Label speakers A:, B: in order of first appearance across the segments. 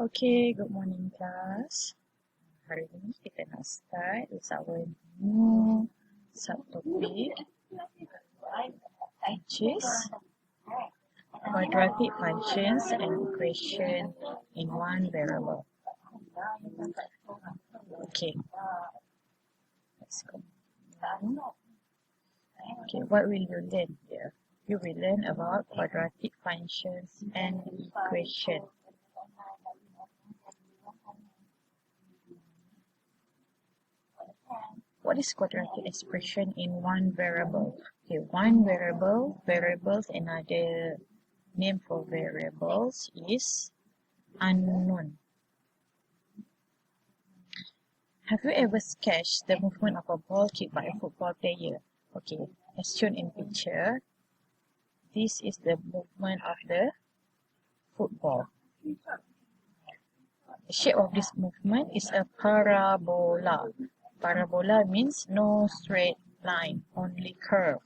A: Okay, good morning class. Hari ini kita nak start with our new subtopic, which is quadratic functions and equation in one variable. Okay, let's go. Okay, what will you learn here? You will learn about quadratic functions and equation. What is quadratic expression in one variable? Okay, one variable, variables, another name for variables is unknown. Have you ever sketched the movement of a ball kicked by a football player? Okay, as shown in picture, this is the movement of the football. The shape of this movement is a parabola. Parabola means no straight line, only curve.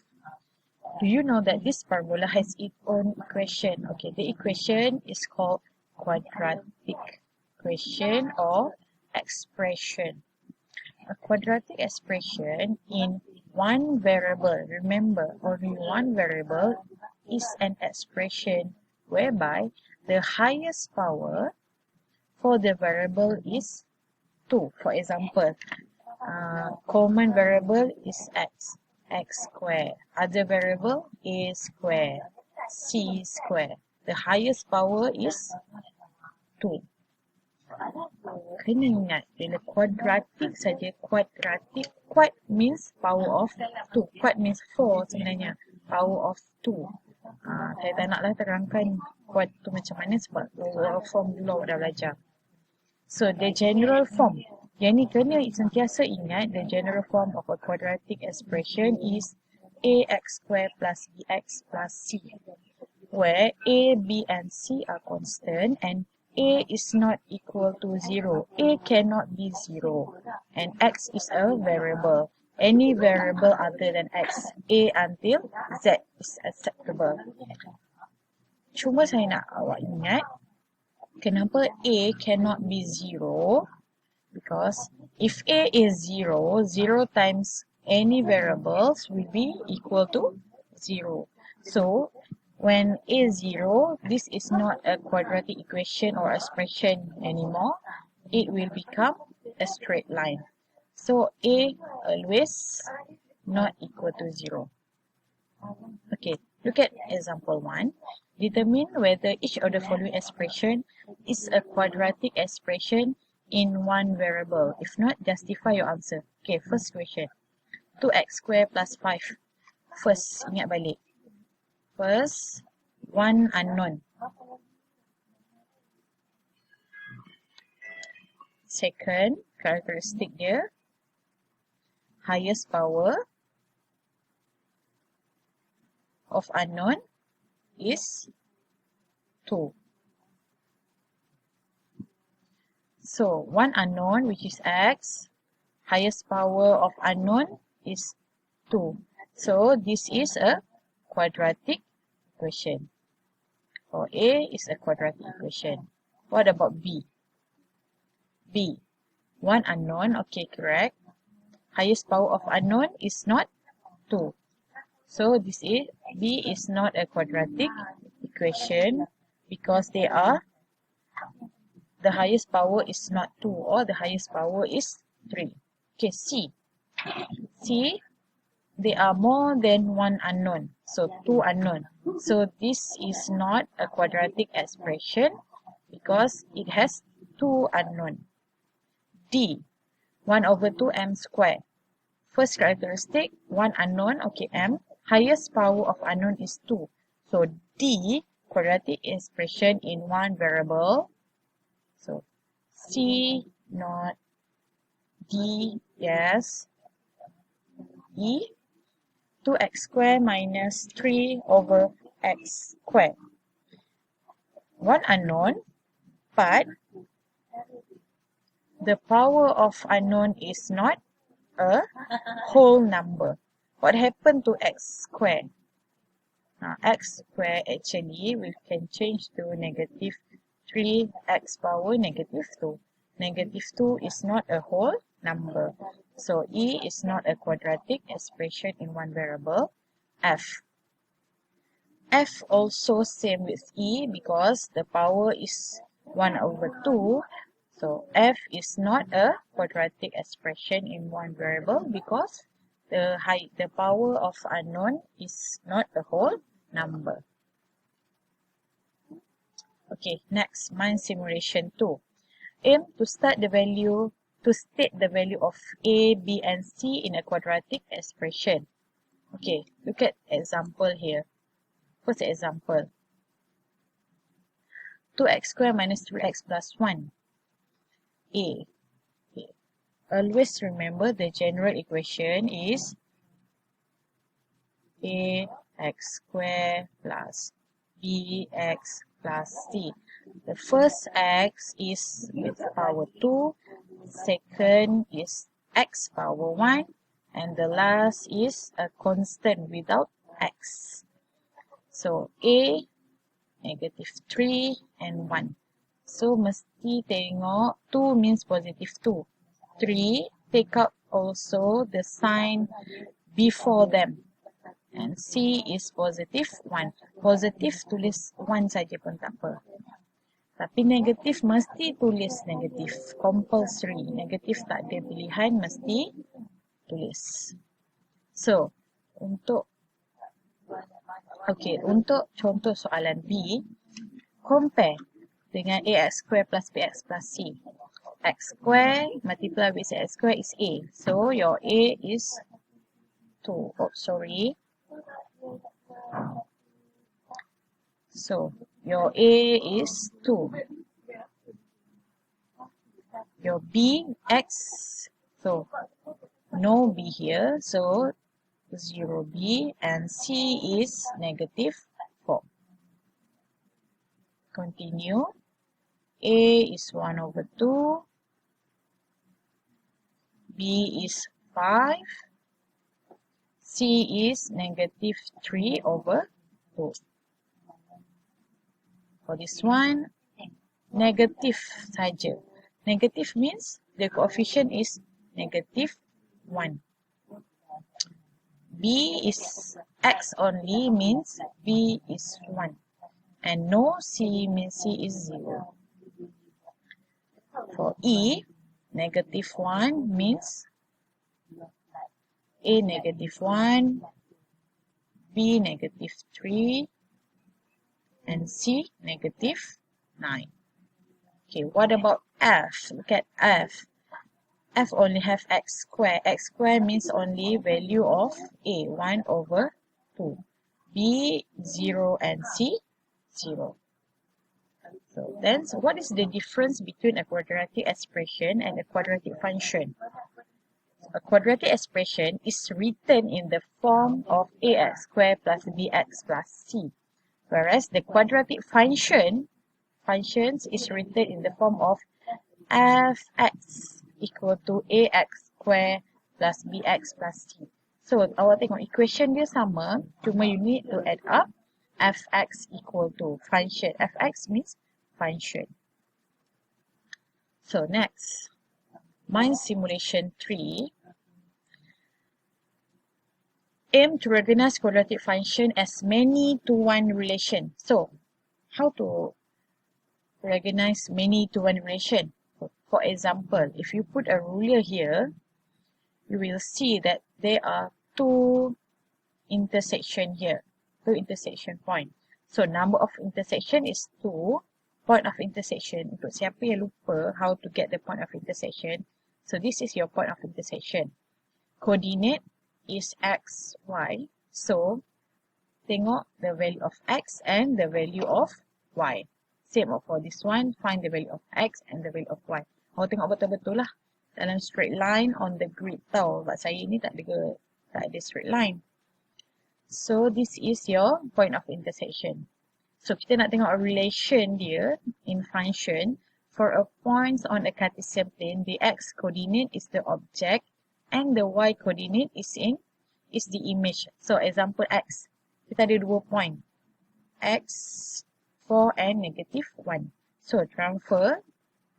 A: Do you know that this parabola has its own equation? Okay, the equation is called quadratic equation or expression. A quadratic expression in one variable, remember, only one variable, is an expression whereby the highest power for the variable is 2. For example, common variable is x squared. Other variable a squared, c squared. The highest power is 2. Kena ingat, bila quadratic saja, quadratic, quad means power of 2. Quad means 4 sebenarnya, power of 2. Saya tak naklah terangkan quad tu macam mana sebab lower form dulu awak dah belajar. So the general form, yang ni kena sentiasa ingat, the general form of a quadratic expression is ax squared plus bx plus c, where a, b and c are constant and a is not equal to 0. A cannot be 0 and x is a variable. Any variable other than x, a until z is acceptable. Cuma saya nak awak ingat, kenapa a cannot be 0? Because if a is 0, 0 times any variables will be equal to 0. So, when a is 0, this is not a quadratic equation or expression anymore. It will become a straight line. So, a always not equal to 0. Okay, look at example 1. Determine whether each of the following expression is a quadratic expression in one variable. If not, justify your answer. Okay, first question. 2x squared plus 5. First, ingat balik. First, one unknown. Second, characteristic dia, highest power of unknown is 2. So, one unknown, which is x, highest power of unknown is 2. So, this is a quadratic equation. For A is a quadratic equation. What about B? B, one unknown, okay, correct. Highest power of unknown is not 2. So, this is, B is not a quadratic equation because they are, the highest power is not 2 or the highest power is 3. Okay, C. C, they are more than one unknown. So, 2 unknown. So, this is not a quadratic expression because it has 2 unknown. D, 1 over 2 m squared. First characteristic, one unknown, okay, m. Highest power of unknown is 2. So, D, quadratic expression in one variable. So, C, not. D, yes. E, 2x squared minus 3 over x squared. One unknown, but the power of unknown is not a whole number. What happened to x squared? Now, x squared actually we can change to negative 3x power negative 2. Negative 2 is not a whole number. So E is not a quadratic expression in one variable. F. F also same with E because the power is 1 over 2. So F is not a quadratic expression in one variable because the power of unknown is not a whole number. Okay, next, mind simulation 2. Aim to state the value of A, B, and C in a quadratic expression. Okay, look at example here. First example. 2x squared minus 3x plus 1. A. Okay. Always remember the general equation is ax squared plus bx plus c. The first x is with power 2, second is x power 1, and the last is a constant without x. So A, negative 3 and 1. So mesti tengok 2 means positive 2. 3, take out also the sign before them. And C is positive 1. Positif tulis 1 saja pun tak apa. Tapi negatif mesti tulis negatif. Compulsory. Negatif tak ada pilihan, mesti tulis. So, untuk contoh soalan B, compare dengan ax square plus bx plus c. X square multiply with x square is A. So, your A is 2. Oh, sorry. So, your A is 2. Your B, X, so no B here, so 0B, and C is negative 4. Continue. A is 1 over 2. B is 5. C is negative 3 over 2. For this one, negative saja. Negative means the coefficient is negative 1. B is X only means B is 1. And no C means C is 0. For E, negative 1 means A negative 1, B negative 3, and C negative 9. Okay, what about F? Look at F. F only have x square. X square means only value of A, 1 over 2. B, 0, and C, 0. So then, what is the difference between a quadratic expression and a quadratic function? A quadratic expression is written in the form of ax squared plus bx plus c. Whereas the quadratic functions is written in the form of fx equal to ax square plus bx plus c. So, awak tengok equation dia sama, cuma you need to add up fx equal to function. Fx means function. So, next, mind simulation 3. Aim to recognize quadratic function as many to one relation. So, how to recognize many to one relation? For example, if you put a ruler here, you will see that there are two intersection here, two intersection point. So, number of intersection is 2. Point of intersection, untuk siapa yang lupa how to get the point of intersection, so this is your point of intersection. Coordinate is x, y. So, tengok the value of x and the value of y. Same for this one, find the value of x and the value of y. Awak tengok betul-betul lah dalam straight line on the grid tau. Sebab saya ni tak ada straight line. So, this is your point of intersection. So, kita nak tengok a relation dia in function. For a point on a Cartesian plane, the x coordinate is the object and the y coordinate is the image. So, example x. Kita ada 2 point. X, 4 and negative 1. So transfer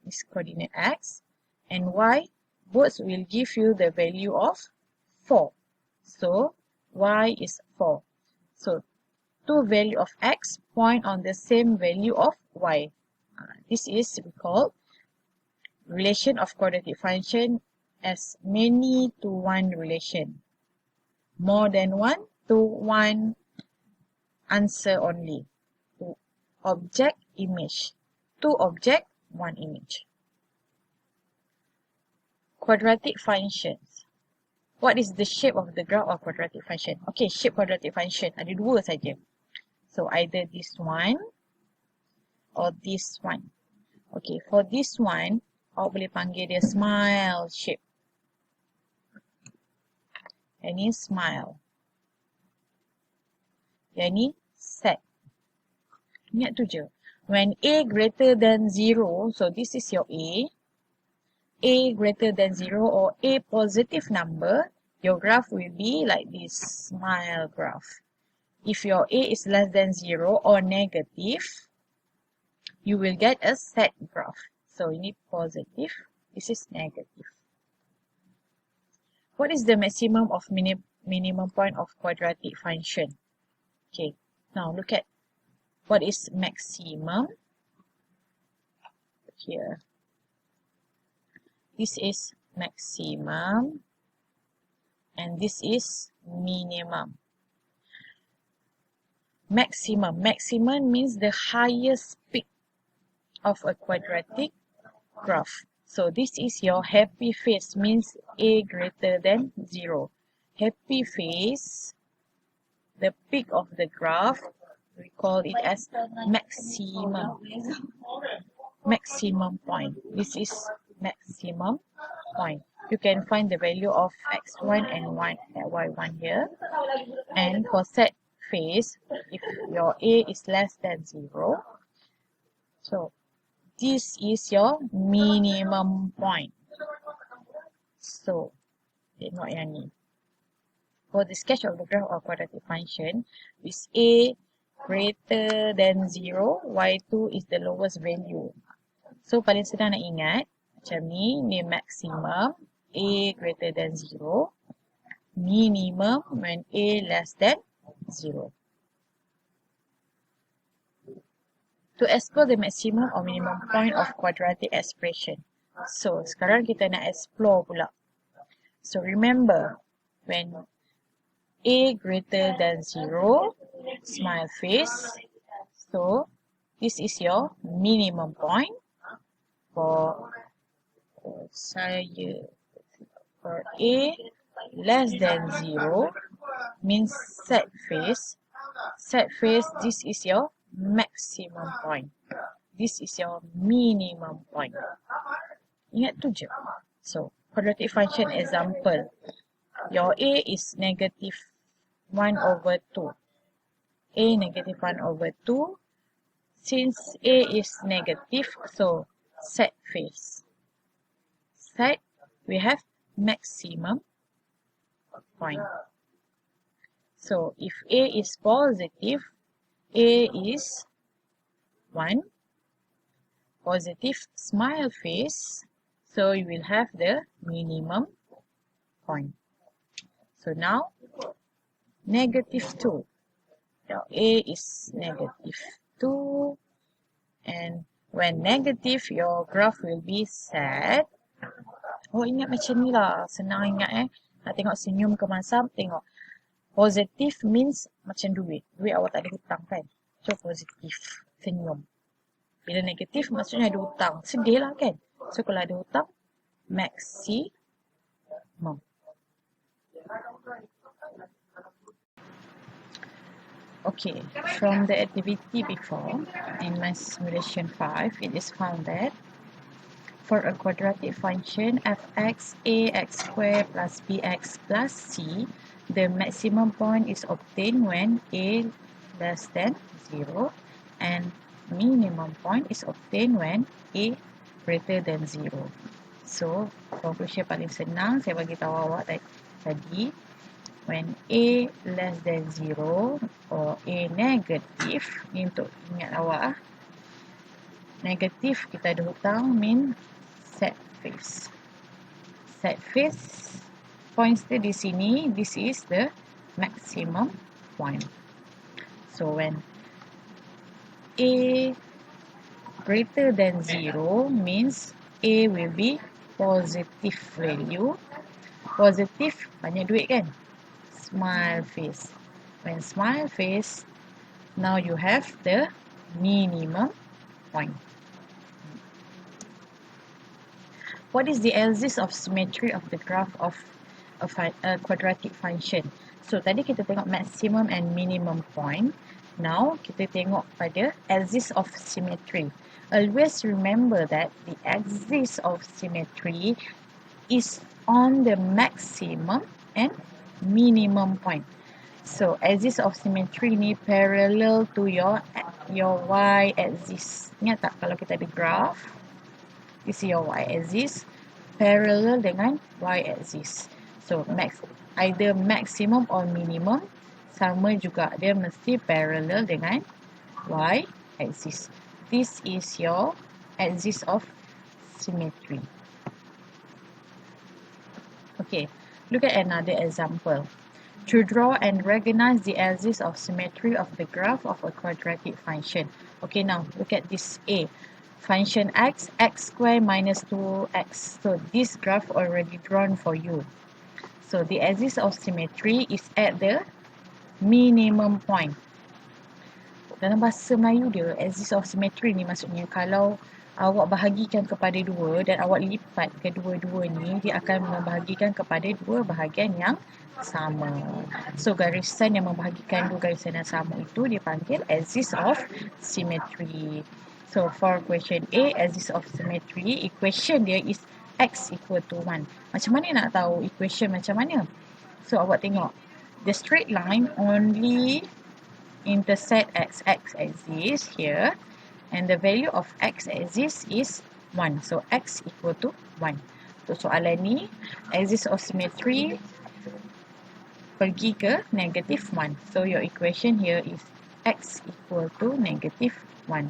A: is coordinate x and y. Both will give you the value of 4. So y is 4. So two value of x point on the same value of y. This is called relation of quadratic function as many to one relation. More than one to one answer only. Object, image. Two object, one image. Quadratic functions. What is the shape of the graph of quadratic function? Okay, shape quadratic function ada dua saja. So either this one or this one. Okay, for this one, awak boleh panggil dia smile shape. Yang ni smile. Yang ni set. Ingat tu je. When A greater than 0, so this is your A. A greater than 0 or A positive number, your graph will be like this smile graph. If your A is less than 0 or negative, you will get a set graph. So you need positive, this is negative. What is the maximum of minimum point of quadratic function? Okay, now look at what is maximum. Here. This is maximum and this is minimum. Maximum means the highest peak of a quadratic graph. So this is your happy face, means A greater than 0. Happy face, the peak of the graph, we call it as maximum. Maximum point. This is maximum point. You can find the value of x1 and y1 here. And for set face, if your A is less than 0, so this is your minimum point. So, tengok yang ni. For the sketch of the graph of quadratic function, with A greater than 0, y2 is the lowest value. So, paling senang nak ingat, macam ni maximum, A greater than 0, minimum when A less than 0. To explore the maximum or minimum point of quadratic expression. So, sekarang kita nak explore pula. So, remember, when A greater than 0, smile face. So, this is your minimum point for for A less than 0 means set face. Set face, this is your maximum point. This is your minimum point. Ingat tu je. So, quadratic function example. Your A is negative 1 over 2. A negative 1 over 2. Since A is negative, so set face. Set, we have maximum point. So, if A is positive, A is 1. Positive smile face, so you will have the minimum point. So now, negative 2. Now A is negative 2. And when negative, your graph will be set. Oh, ingat macam ni lah. Senang ingat Nak tengok senyum ke masam, tengok. Positive means macam duit. Duit awak tak ada hutang kan? So, positif. Senyum. Bila negatif, maksudnya ada hutang. Sedih lah kan? So, kalau ada hutang, maximum. Okay, from the activity before, in my simulation 5, it is found that for a quadratic function fx ax squared plus bx plus c, the maximum point is obtained when a less than 0 and minimum point is obtained when a greater than 0. So, conclusion paling senang saya bagi tahu awak tadi, when a less than 0 or a negative, ni untuk ingat awak, when a less than 0 or a negative, your maximum point is obtained when a greater than 0. So, conclusion paling senang saya bagi tahu awak tadi, when a less than 0 or a negative, ni untuk ingat awak, when a less than 0 or a negative, your maximum point is obtained when a greater than 0. So, Negatif kita ada hutang mean set face. Set face points dia di sini. This is the maximum point. So when A greater than 0 means A will be positive value. Positive banyak duit kan? Smile face. When smile face, now you have the minimum point. What is the axis of symmetry of the graph of a quadratic function? So tadi kita tengok maximum and minimum point. Now kita tengok pada axis of symmetry. Always remember that the axis of symmetry is on the maximum and minimum point. So axis of symmetry ni parallel to your y axis. Ingat tak kalau kita ada graph, this is your y axis parallel dengan y axis. So either maximum or minimum sama juga, dia mesti parallel dengan y axis. This is your axis of symmetry. Okay, look at another example. To draw and recognize the axis of symmetry of the graph of a quadratic function. Okay, now look at this A. Function x squared minus 2x. So this graph already drawn for you. So the axis of symmetry is at the minimum point. Dalam bahasa Melayu dia, axis of symmetry ni maksudnya kalau awak bahagikan kepada dua dan awak lipat kedua-dua ni, dia akan membahagikan kepada dua bahagian yang sama. So garisan yang membahagikan dua garisan yang sama itu dipanggil axis of symmetry. So for question A, axis of symmetry, equation dia is x equal to 1. Macam mana nak tahu equation macam mana? So awak tengok, the straight line only intersect x-axis here, and the value of x-axis is 1. So x equal to 1. So soalan ni, axis of symmetry pergi ke negative 1. So your equation here is x equal to negative 1.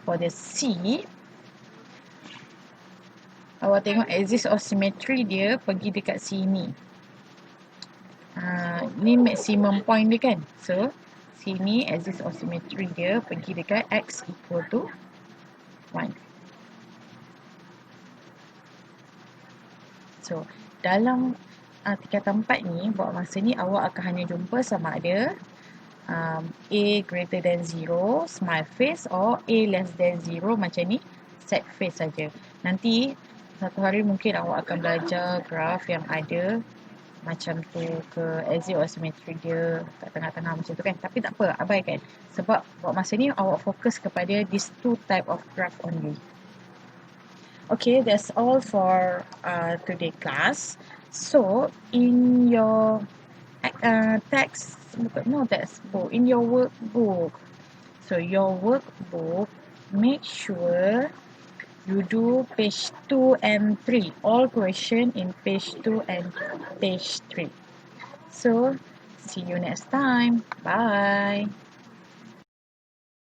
A: For the C, awak tengok axis of symmetry dia pergi dekat sini. Ni maximum point dia kan. So sini axis of symmetry dia pergi dekat x equal to 1. So dalam tingkatan 4 ni, buat masa ni awak akan hanya jumpa sama ada A greater than 0, smile face, or A less than 0, macam ni, set face saja. Nanti satu hari mungkin awak akan belajar graf yang ada macam tu ke, axis of symmetry dia kat tengah-tengah macam tu kan. Tapi tak apa, abaikan. Sebab buat masa ni awak fokus kepada these two type of graph only. Okay, that's all for today class. So in your in your workbook. So your workbook, make sure you do page 2 and 3. All question in page 2 and page 3. So see you next time. Bye.